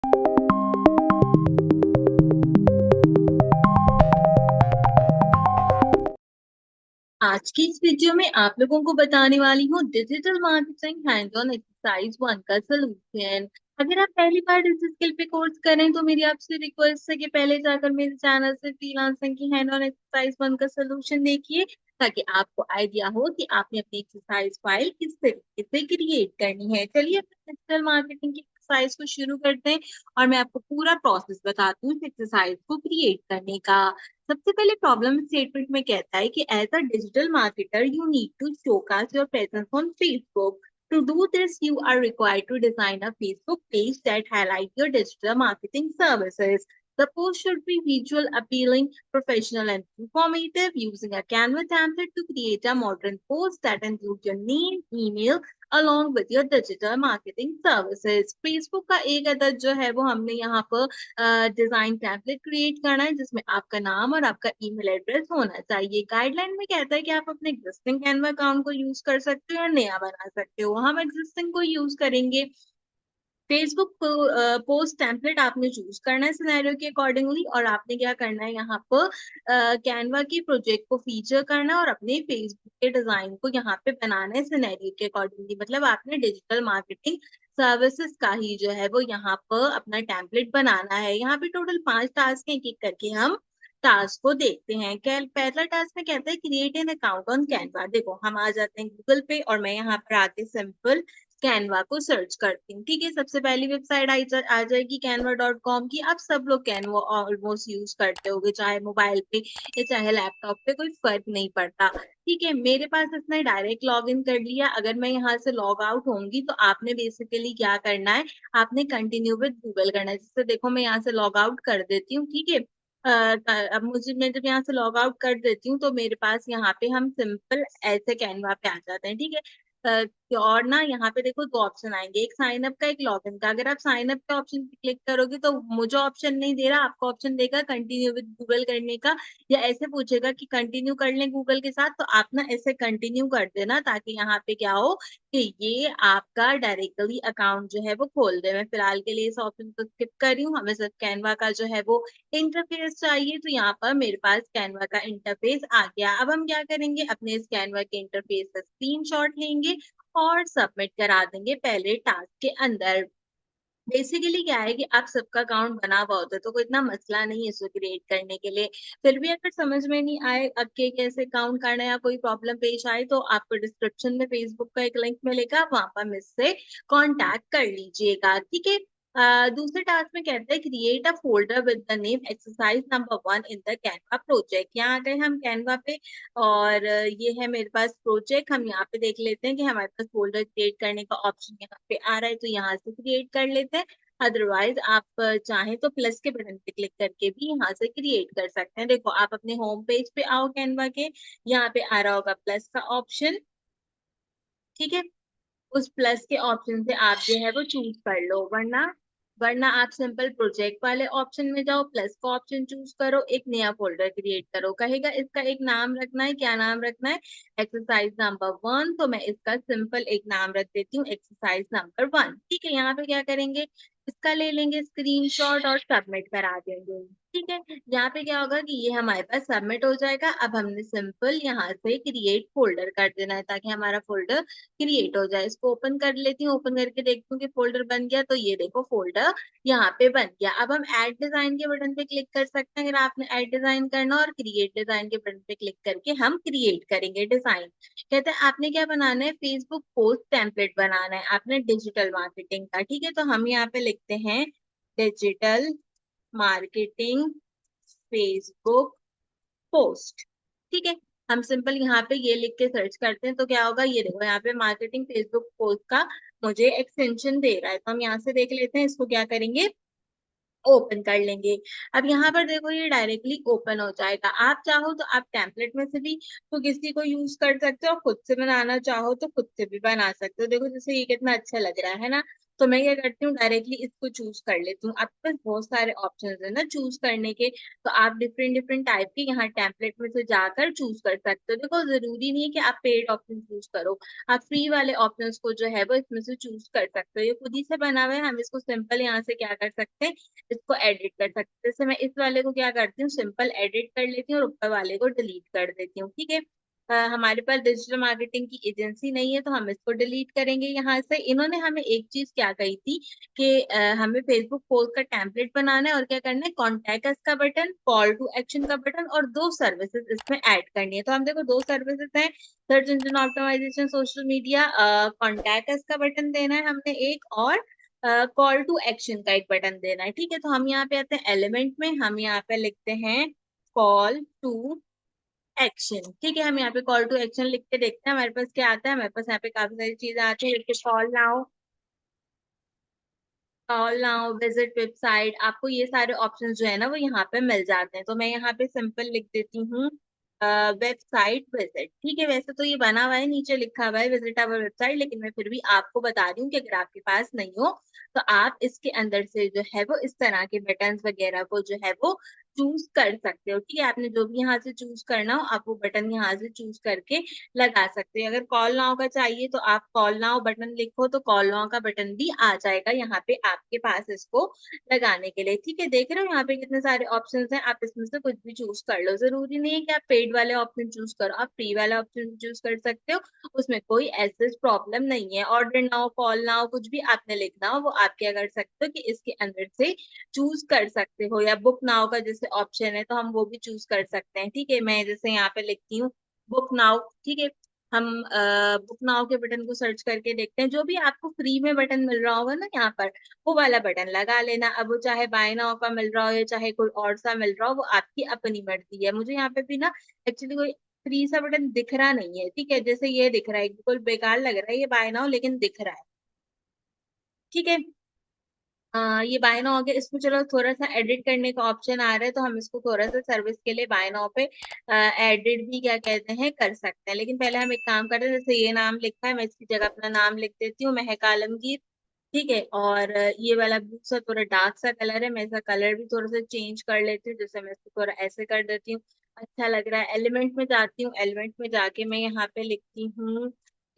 आज की इस वीडियो में आप लोगों को बताने वाली हूँ digital marketing hand on exercise one का सोल्यूशन। अगर आप पहली बार इस स्किल पे कोर्स करें तो मेरी आपसे रिक्वेस्ट है कि पहले जाकर मेरे चैनल से फ्रीलांसिंग की हैंड ऑन एक्सरसाइज वन का सोल्यूशन देखिए, ताकि आपको आइडिया हो कि आपने अपनी एक्सरसाइज फाइल किस तरीके से क्रिएट करनी है। चलिए अपने डिजिटल मार्केटिंग की एक्सरसाइज को शुरू करते हैं और मैं आपको पूरा प्रोसेस बताती हूँ इस एक्सरसाइज को क्रिएट करने का। सबसे पहले प्रॉब्लम स्टेटमेंट में कहता है कि as a digital marketer you need to showcase your presence on Facebook. To do this, you are required to design a Facebook page that highlights your digital marketing services. The post should be visual, appealing, professional, and informative. Using a Canva template to create a modern post that includes your name, email, along with your digital marketing services. Facebook का एक अदद जो है वो हमने यहाँ पर design template create करना है, जिसमें आपका नाम और आपका ईमेल एड्रेस होना चाहिए। गाइडलाइन में कहता है कि आप अपने एग्जिस्टिंग कैनवा अकाउंट को यूज कर सकते हो या नया बना सकते हो। हम एग्जिस्टिंग को यूज करेंगे। फेसबुक पोस्ट टेम्पलेट आपने चूज करना है सिनेरियो के अकॉर्डिंगली, और आपने क्या करना है यहाँ पर कैनवा के प्रोजेक्ट को फीचर करना है और अपने फेसबुक के डिजाइन को यहाँ पे बनाना है सिनेरियो के अकॉर्डिंगली। मतलब आपने डिजिटल मार्केटिंग सर्विसेज का ही जो है वो यहाँ पर अपना टेम्पलेट बनाना है। यहाँ पे टोटल 5 टास्क हैं, एक एक करके हम टास्क को देखते हैं। पहला टास्क में कहता है create an account on Canva. देखो हम आ जाते हैं गूगल पे और मैं यहाँ पर आके सिंपल कैनवा को सर्च करती हूँ। ठीक है, सबसे पहली वेबसाइट आ जाएगी canva.com की। आप सब लोग कैनवा ऑलमोस्ट यूज करते होगे, चाहे मोबाइल पे या चाहे लैपटॉप पे, कोई फर्क नहीं पड़ता। ठीक है, मेरे पास इसने डायरेक्ट लॉग इन कर लिया। अगर मैं यहाँ से लॉग आउट होंगी तो आपने बेसिकली क्या करना है, आपने कंटिन्यू विद गूगल करना है। जिससे देखो मैं यहाँ से लॉग आउट कर देती हूँ। ठीक है, अब मैं जब यहाँ से लॉग आउट कर देती हूँ तो मेरे पास यहाँ पे हम सिंपल ऐसे कैनवा पे आ जाते हैं। ठीक है, और ना यहाँ पे देखो 2 ऑप्शन आएंगे, एक साइन अप का, एक लॉगिन का। अगर आप साइन अप के ऑप्शन पे क्लिक करोगे तो मुझे ऑप्शन नहीं दे रहा, आपको ऑप्शन देगा कंटिन्यू विद गूगल करने का, या ऐसे पूछेगा कि कंटिन्यू कर लें गूगल के साथ। तो आप ना ऐसे कंटिन्यू कर देना, ताकि यहाँ पे क्या हो कि ये आपका डायरेक्टली अकाउंट जो है वो खोल दे। मैं फिलहाल के लिए इस ऑप्शन को स्किप कर रही हूँ, हमें सिर्फ कैनवा का जो है वो इंटरफेस चाहिए। तो यहाँ पर मेरे पास कैनवा का इंटरफेस आ गया। अब हम क्या करेंगे, अपने इस कैनवा के इंटरफेस का स्क्रीनशॉट लेंगे और सबमिट करा देंगे पहले टास्क के अंदर। बेसिकली क्या है कि आप सबका अकाउंट बना हुआ होता है तो कोई इतना मसला नहीं है इसको क्रिएट करने के लिए। फिर भी अगर समझ में नहीं आए अब के कैसे अकाउंट करना है या कोई प्रॉब्लम पेश आए तो आपको डिस्क्रिप्शन में फेसबुक का एक लिंक मिलेगा, वहां पर मुझसे कांटेक्ट कर लीजिएगा। ठीक है, दूसरे टास्क में कहते हैं create a folder with the name exercise number 1 in the Canva project. यहाँ आ गए हम कैनवा पे और ये है मेरे पास प्रोजेक्ट। हम यहाँ पे देख लेते हैं कि हमारे पास फोल्डर क्रिएट करने का ऑप्शन यहाँ पे आ रहा है, तो यहाँ से क्रिएट कर लेते हैं। अदरवाइज आप चाहें तो प्लस के बटन पे क्लिक करके भी यहाँ से क्रिएट कर सकते हैं। देखो आप अपने होम पेज पे आओ कैनवा के, यहाँ पे आ रहा होगा प्लस का ऑप्शन। ठीक है, उस प्लस के ऑप्शन से आप जो है वो चूज कर लो, वरना वरना आप सिंपल प्रोजेक्ट वाले ऑप्शन में जाओ, प्लस का ऑप्शन चूज करो, एक नया फोल्डर क्रिएट करो। कहेगा इसका एक नाम रखना है, क्या नाम रखना है, एक्सरसाइज नंबर 1। तो मैं इसका सिंपल एक नाम रख देती हूँ, एक्सरसाइज नंबर 1। ठीक है, यहाँ पे क्या करेंगे, इसका ले लेंगे स्क्रीनशॉट और सबमिट करा देंगे। ठीक है, यहाँ पे क्या होगा कि ये हमारे पास सबमिट हो जाएगा। अब हमने सिंपल यहाँ से क्रिएट फोल्डर कर देना है, ताकि हमारा फोल्डर क्रिएट हो जाए। इसको ओपन कर लेती हूँ, ओपन करके देखती हूँ कि फोल्डर बन गया। तो ये देखो फोल्डर यहाँ पे बन गया। अब हम ऐड डिजाइन के बटन पे क्लिक कर सकते हैं अगर आपने ऐड डिजाइन करना, और क्रिएट डिजाइन के बटन पे क्लिक करके हम क्रिएट करेंगे डिजाइन। कहते हैं आपने क्या बनाना है, फेसबुक पोस्ट टेम्पलेट बनाना है आपने डिजिटल मार्केटिंग का। ठीक है, तो हम यहाँ पे लिखते हैं डिजिटल मार्केटिंग फेसबुक पोस्ट। ठीक है, हम सिंपल यहाँ पे ये लिख के सर्च करते हैं तो क्या होगा, ये देखो यहाँ पे मार्केटिंग फेसबुक पोस्ट का मुझे एक्सटेंशन दे रहा है। तो हम यहाँ से देख लेते हैं, इसको क्या करेंगे, ओपन कर लेंगे। अब यहाँ पर देखो ये डायरेक्टली ओपन हो जाएगा। आप चाहो तो आप टेम्पलेट में से भी तो किसी को यूज कर सकते हो, और खुद से बनाना चाहो तो खुद से भी बना सकते हो। देखो जैसे ये कितना अच्छा लग रहा है ना। तो मैं क्या करती हूँ, डायरेक्टली इसको चूज कर लेती हूँ। आपके पास बहुत सारे ऑप्शन है ना चूज करने के, तो आप डिफरेंट डिफरेंट टाइप के यहाँ टेम्पलेट में से जाकर चूज कर सकते हो। देखो जरूरी नहीं है कि आप पेड ऑप्शन चूज करो, आप फ्री वाले ऑप्शंस को जो है वो इसमें से चूज कर सकते हो। ये खुद ही से बना हुआ है, हम इसको सिंपल यहाँ से क्या कर सकते हैं, इसको एडिट कर सकते हैं। जैसे मैं इस वाले को क्या करती हूँ, सिंपल एडिट कर लेती हूँ और ऊपर वाले को डिलीट कर देती हूँ। ठीक है, हमारे पास डिजिटल मार्केटिंग की एजेंसी नहीं है तो हम इसको डिलीट करेंगे यहाँ से। इन्होंने हमें एक चीज क्या कही थी कि हमें फेसबुक पोस्ट का टेम्पलेट बनाना है और क्या करना है, कॉन्टैक्ट अस का बटन, कॉल टू एक्शन का बटन और दो सर्विसेज इसमें ऐड करनी है। तो हम देखो दो सर्विसेज हैं, search engine optimisation, social media, contact us का बटन देना है हमने एक, और कॉल टू एक्शन का एक बटन देना है। ठीक है, तो हम यहाँ पे आते हैं एलिमेंट में, हम यहाँ पे लिखते हैं कॉल टू एक्शन। ठीक है, हम यहाँ पे कॉल टू एक्शन लिख के देखते हैं हमारे पास क्या आता है। हमारे पास यहाँ पे काफी सारी चीजें आती है, जैसे कॉल नाउ, विजिट वेबसाइट, आपको ये सारे ऑप्शंस जो है ना वो यहाँ पे मिल जाते हैं। तो मैं यहाँ पे सिंपल लिख देती हूँ वेबसाइट विजिट। ठीक है, वैसे तो ये बना हुआ है, नीचे लिखा हुआ है विजिट आवर वेबसाइट, लेकिन मैं फिर भी आपको बता रही हूँ कि अगर आपके पास नहीं हो तो आप इसके अंदर से जो है वो इस तरह के बटन वगैरह को जो है वो चूज कर सकते हो। ठीक है, आपने जो भी यहाँ से चूज करना हो आप वो बटन यहाँ से चूज करके लगा सकते हो। अगर कॉल नाउ का चाहिए तो आप कॉल नाउ बटन लिखो तो कॉल नाउ का बटन भी आ जाएगा यहाँ पे आपके पास इसको लगाने के लिए। ठीक है, देख रहे हो यहाँ पे कितने सारे ऑप्शंस हैं, आप इसमें से कुछ भी चूज कर लो। जरूरी नहीं है कि आप पेड वाले ऑप्शन चूज करो, आप फ्री वाला ऑप्शन चूज कर सकते हो, उसमें कोई ऐसे प्रॉब्लम नहीं है। ऑर्डर नाउ, कॉल नाउ, कुछ भी आपने लिखना हो वो आप क्या कर सकते हो कि इसके अंदर से चूज कर सकते हो। या बुक नाउ का जैसे ऑप्शन है तो हम वो भी चूज कर सकते हैं। ठीक है, मैं जैसे यहाँ पे लिखती हूँ बुक नाउ। ठीक है, हम बुक नाउ के बटन को सर्च करके देखते हैं, जो भी आपको फ्री में बटन मिल रहा होगा ना यहाँ पर, वो वाला बटन लगा लेना। अब वो चाहे बाय नाउ का मिल रहा हो या चाहे कोई और सा मिल रहा हो, वो आपकी अपनी मर्जी है। मुझे यहाँ पे भी ना एक्चुअली कोई फ्री सा बटन दिख रहा नहीं है। ठीक है, जैसे ये दिख रहा है, बिल्कुल बेकार लग रहा है ये बाय नाउ, लेकिन दिख रहा है। ठीक है, ये बाय नाउ हो गया। इसमें चलो थोड़ा सा एडिट करने का ऑप्शन आ रहा है, तो हम इसको थोड़ा सा सर्विस के लिए बाय नाउ पे एडिट भी क्या कहते हैं कर सकते हैं। लेकिन पहले हम एक काम करते हैं, जैसे ये नाम लिखा है मैं इसकी जगह अपना नाम लिख देती हूँ, महक आलमगीर। ठीक है, और ये वाला ब्लू सा थोड़ा डार्क सा कलर है, मैं इसका कलर भी थोड़ा सा चेंज कर लेती हूँ, जैसे मैं इसको थोड़ा ऐसे कर देती हूँ, अच्छा लग रहा है। एलिमेंट में जाती हूँ, एलिमेंट में जाके मैं यहाँ पे लिखती हूँ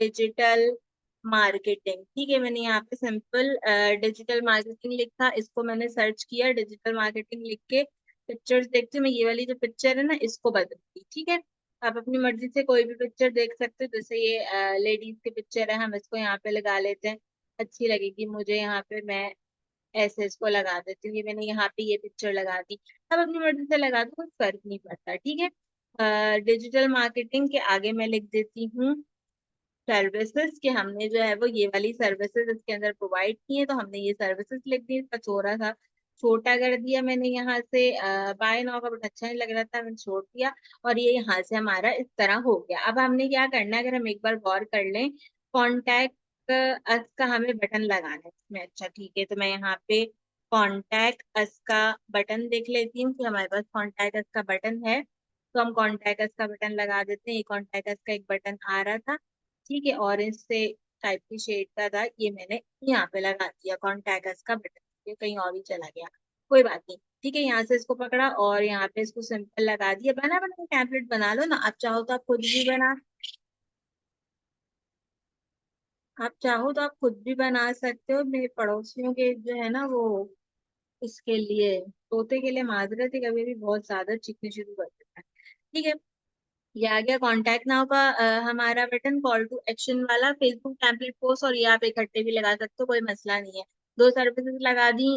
डिजिटल मार्केटिंग। ठीक है, मैंने यहाँ पे सिंपल डिजिटल मार्केटिंग लिखा, इसको मैंने सर्च किया, डिजिटल मार्केटिंग लिख के पिक्चर्स देखती हूँ। मैं ये वाली जो पिक्चर है ना इसको बदलती। ठीक है, आप अपनी मर्जी से कोई भी पिक्चर देख सकते हो, जैसे ये लेडीज की पिक्चर है, हम इसको यहाँ पे लगा लेते हैं, अच्छी लगेगी मुझे यहाँ पे, मैं ऐसे इसको लगा देती हूँ। ये मैंने यहाँ पे ये पिक्चर लगा दी, अब अपनी मर्जी से लगा दो, कोई फर्क नहीं पड़ता। ठीक है, डिजिटल मार्केटिंग के आगे मैं लिख देती हूँ सर्विसेज, के हमने जो है वो ये वाली सर्विसेज इसके अंदर प्रोवाइड की है, तो हमने ये सर्विसेज लिख दी। इसका थोड़ा सा छोटा कर दिया मैंने यहाँ से, बाय नाउ का बट अच्छा नहीं लग रहा था, मैंने छोड़ दिया, और ये यहाँ से हमारा इस तरह हो गया। अब हमने क्या करना है, अगर हम एक बार गौर कर लें, कॉन्टैक्ट अस का हमें बटन लगाना है इसमें। अच्छा ठीक है, तो मैं यहाँ पे कॉन्टैक्ट अस का बटन देख लेती हूँ कि हमारे पास कॉन्टैक्ट अस का बटन है, तो हम कॉन्टैक्ट अस का बटन लगा देते हैं। ये कॉन्टैक्ट अस का एक बटन आ रहा था, ठीक है, ऑरेंज से टाइप की शेड का था, ये मैंने यहाँ पे लगा दिया कॉन्टैक्ट अस का बटन, ये कहीं और ही चला गया, कोई बात नहीं। ठीक है, यहाँ से इसको पकड़ा और यहाँ पे इसको सिंपल लगा दिया। बना बना टेम्पलेट बना लो ना, आप चाहो तो आप खुद भी बना, आप चाहो तो आप खुद भी बना सकते हो। मेरे पड़ोसियों के जो है ना वो इसके लिए, तोते के लिए माजरत है, कभी भी बहुत ज्यादा चीखने शुरू कर देता है। ठीक है, ये आ गया कॉन्टैक्ट नाउ का हमारा बटन, कॉल टू एक्शन वाला, फेसबुक टेम्पलेट पोस्ट, और ये आप इकट्ठे भी लगा सकते हो, कोई मसला नहीं है। दो सर्विसेज लगा दी,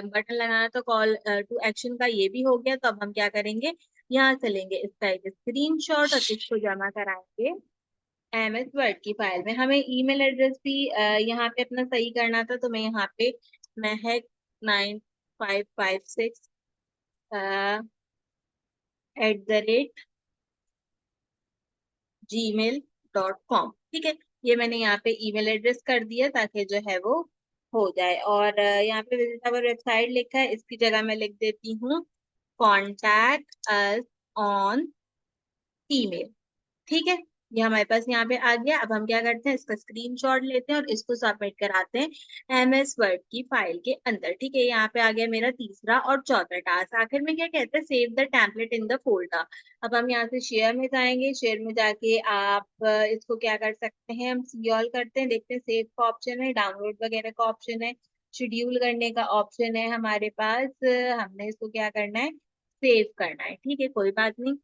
बटन लगाना तो कॉल टू एक्शन का ये भी हो गया। तो अब हम क्या करेंगे, यहाँ से लेंगे इसका एक स्क्रीनशॉट और इसको जमा कराएंगे एमएस वर्ड की फाइल में। हमें ईमेल एड्रेस भी यहाँ पे अपना सही करना था, तो मैं यहाँ पे महक 9556 @, gmail.com। ठीक है, ये मैंने यहाँ पे ईमेल एड्रेस कर दिया ताकि जो है वो हो जाए। और यहाँ पे विजिट आवर वेबसाइट लिखा है, इसकी जगह मैं लिख देती हूँ कॉन्टैक्ट अस ऑन ईमेल। ठीक है, ये हमारे पास यहाँ पे आ गया। अब हम क्या करते हैं, इसका स्क्रीनशॉट लेते हैं और इसको सबमिट कराते हैं एमएस वर्ड की फाइल के अंदर। ठीक है, यहाँ पे आ गया मेरा तीसरा और चौथा टास्क। आखिर में क्या कहते हैं, save the template in the folder. अब हम यहाँ से शेयर में जाएंगे, शेयर में जाके आप इसको क्या कर सकते हैं, हम सी ऑल करते हैं, देखते हैं सेव का ऑप्शन है, डाउनलोड वगैरह का ऑप्शन है, शेड्यूल करने का ऑप्शन है हमारे पास। हमने इसको क्या करना है, सेव करना है। ठीक है, कोई बात नहीं,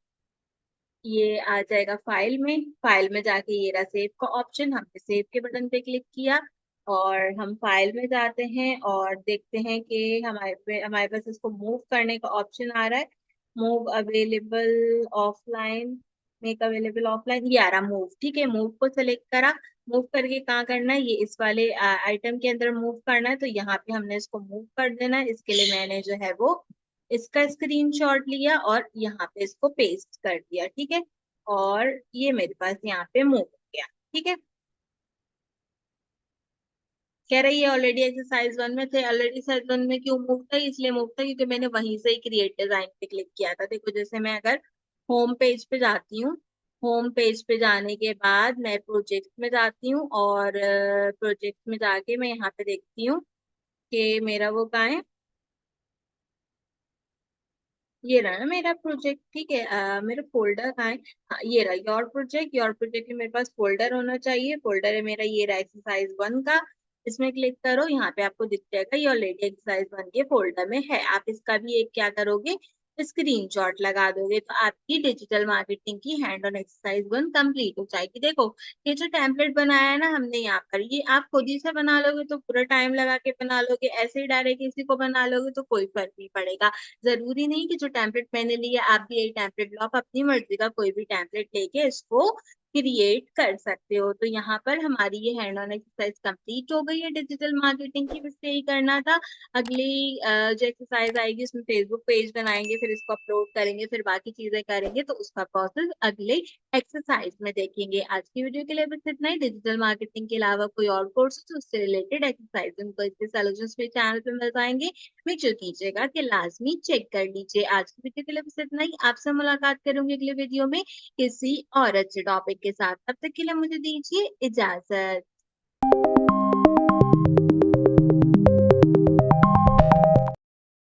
ये आ जाएगा फाइल में। फाइल में जाके ये रहा सेव का ऑप्शन, हमने सेव के बटन पे क्लिक किया और हम फाइल में जाते हैं और देखते हैं कि हमारे पास इसको मूव करने का ऑप्शन आ रहा है। Move available offline, make available offline, ये आ रहा मूव। ठीक है, मूव को सिलेक्ट करा। मूव करके कहाँ करना है, ये इस वाले आइटम के अंदर मूव करना है, तो यहाँ पे हमने इसको मूव कर देना है। इसके लिए मैंने जो है वो इसका स्क्रीनशॉट लिया और यहाँ पे इसको पेस्ट कर दिया। ठीक है, और ये मेरे पास यहाँ पे मूव हो गया। ठीक है, कह रही है ऑलरेडी एक्सरसाइज वन में थे। ऑलरेडी एक्सरसाइज वन में क्यों मूव था, इसलिए मूव था क्योंकि मैंने वहीं से ही क्रिएट डिजाइन पे क्लिक किया था। देखो, जैसे मैं अगर होम पेज पे जाती हूँ, होम पेज पे जाने के बाद मैं प्रोजेक्ट में जाती हूँ और प्रोजेक्ट में जाके मैं यहाँ पे देखती हूँ कि मेरा वो कहाँ है, ये रहा ना मेरा प्रोजेक्ट। ठीक है, मेरा फोल्डर कहाँ है, हाँ ये रहा योर प्रोजेक्ट। योर प्रोजेक्ट में मेरे पास फोल्डर होना चाहिए। फोल्डर है मेरा, ये रहा एक्सरसाइज वन का। इसमें क्लिक करो, यहाँ पे आपको दिख जाएगा ये ऑलरेडी एक्सरसाइज वन के फोल्डर में है। आप इसका भी एक क्या करोगे, स्क्रीनशॉट लगा दोगे, तो आपकी डिजिटल मार्केटिंग की hand on exercise one complete हो जाएगी। देखो, ये जो टेम्पलेट बनाया है ना हमने यहाँ पर, ये आप खुद ही से बना लोगे तो पूरा टाइम लगा के बना लोगे, ऐसे ही डायरेक्ट किसी को बना लोगे तो कोई फर्क नहीं पड़ेगा। जरूरी नहीं कि जो टेम्पलेट मैंने लिया आप भी यही टेम्पलेट लो, आप अपनी मर्जी का कोई भी टेम्पलेट लेके इसको क्रिएट कर सकते हो। तो यहाँ पर हमारी ये हैंड ऑन एक्सरसाइज कंप्लीट हो गई है डिजिटल मार्केटिंग की, बस यही करना था। अगली जो एक्सरसाइज आएगी उसमें फेसबुक पेज बनाएंगे, फिर इसको अपलोड करेंगे, फिर बाकी चीजें करेंगे, तो उसका प्रोसेस अगले एक्सरसाइज में देखेंगे। आज की वीडियो के लिए बस इतना ही। डिजिटल मार्केटिंग के अलावा कोई और कोर्स हो तो उससे रिलेटेड एक्सरसाइज उनको इसके सॉल्यूशंस पे चैनल पे मिल जाएंगे। मेक श्योर कीजिएगा कि लाजमी चेक कर लीजिए। आज की वीडियो के लिए बस इतना ही। आपसे मुलाकात करूंगी अगले वीडियो में किसी और अच्छे टॉपिक के साथ। तब तक के लिए मुझे दीजिए इजाजत।